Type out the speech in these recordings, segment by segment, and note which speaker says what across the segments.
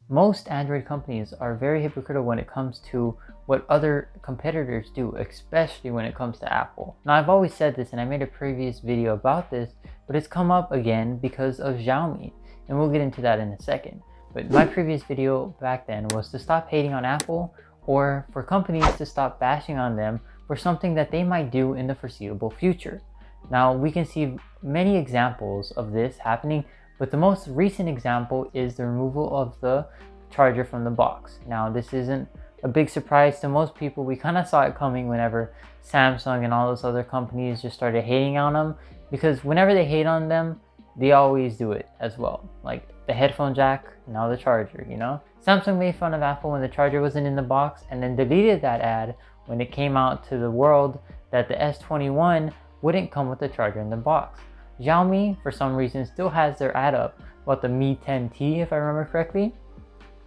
Speaker 1: Most Android companies are very hypocritical when it comes to what other competitors do, especially when it comes to Apple. Now, I've always said this, and I made a previous video about this, but it's come up again because of Xiaomi, and we'll get into that in a second. But my previous video back then was to stop hating on Apple, or for companies to stop bashing on them for something that they might do in the foreseeable future. Now, we can see many examples of this happening, but the most recent example is the removal of the charger from the box. Now, this isn't a big surprise to most people. We kind of saw it coming whenever Samsung and all those other companies just started hating on them, because whenever they hate on them, they always do it as well. Like the headphone jack, now the charger, you know? Samsung made fun of Apple when the charger wasn't in the box, and then deleted that ad when it came out to the world that the S21 wouldn't come with the charger in the box. Xiaomi, for some reason, still has their ad up about the Mi 10T, if I remember correctly,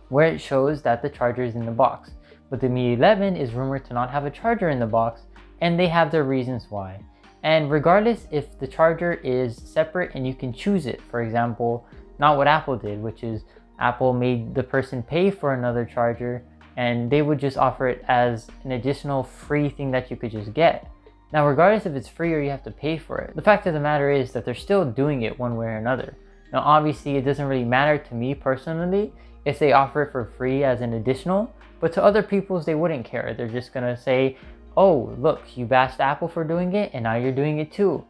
Speaker 1: where it shows that the charger is in the box. But the Mi 11 is rumored to not have a charger in the box, and they have their reasons why. And regardless if the charger is separate and you can choose it, for example, not what Apple did, which is Apple made the person pay for another charger, and they would just offer it as an additional free thing that you could just get. Now, regardless if it's free or you have to pay for it, the fact of the matter is that they're still doing it one way or another. Now, obviously, it doesn't really matter to me personally if they offer it for free as an additional, but to other people, they wouldn't care. They're just gonna say, oh, look, you bashed Apple for doing it, and now you're doing it too.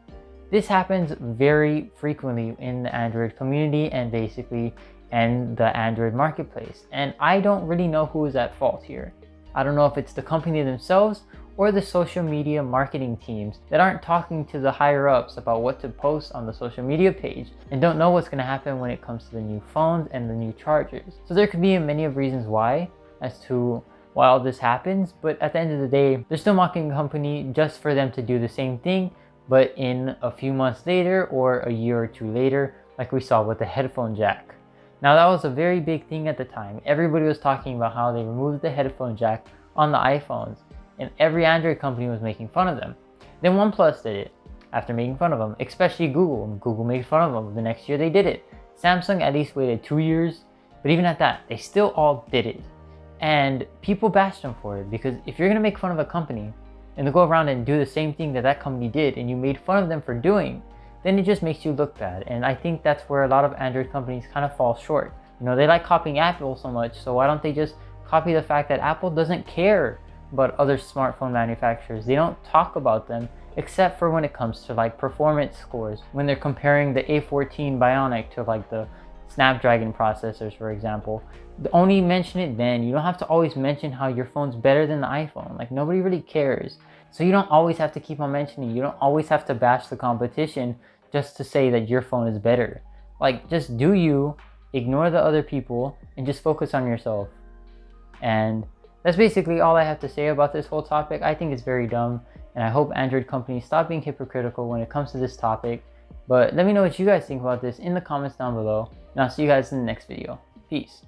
Speaker 1: This happens very frequently in the Android community and basically in the Android marketplace. And I don't really know who is at fault here. I don't know if it's the company themselves or the social media marketing teams that aren't talking to the higher ups about what to post on the social media page and don't know what's going to happen when it comes to the new phones and the new chargers. So there could be many of reasons why as to why all this happens, but at the end of the day, they're still mocking a company just for them to do the same thing, but in a few months later or a year or two later, like we saw with the headphone jack. Now, that was a very big thing at the time. Everybody was talking about how they removed the headphone jack on the iPhones, and every Android company was making fun of them. Then OnePlus did it after making fun of them, especially Google. Google made fun of them. The next year they did it. Samsung at least waited 2 years, but even at that, they still all did it. And people bashed them for it, because if you're gonna make fun of a company and to go around and do the same thing that that company did and you made fun of them for doing, then it just makes you look bad. And I think that's where a lot of Android companies kind of fall short. You know, they like copying Apple so much, so why don't they just copy the fact that Apple doesn't care about other smartphone manufacturers? They don't talk about them except for when it comes to like performance scores, when they're comparing the A14 Bionic to like the Snapdragon processors, for example. Only mention it then. You don't have to always mention how your phone's better than the iPhone. Like, nobody really cares. So you don't always have to keep on mentioning. You don't always have to bash the competition just to say that your phone is better. Like, just do you, ignore the other people, and just focus on yourself. And that's basically all I have to say about this whole topic. I think it's very dumb, and I hope Android companies stop being hypocritical when it comes to this topic. But let me know what you guys think about this in the comments down below, and I'll see you guys in the next video. Peace.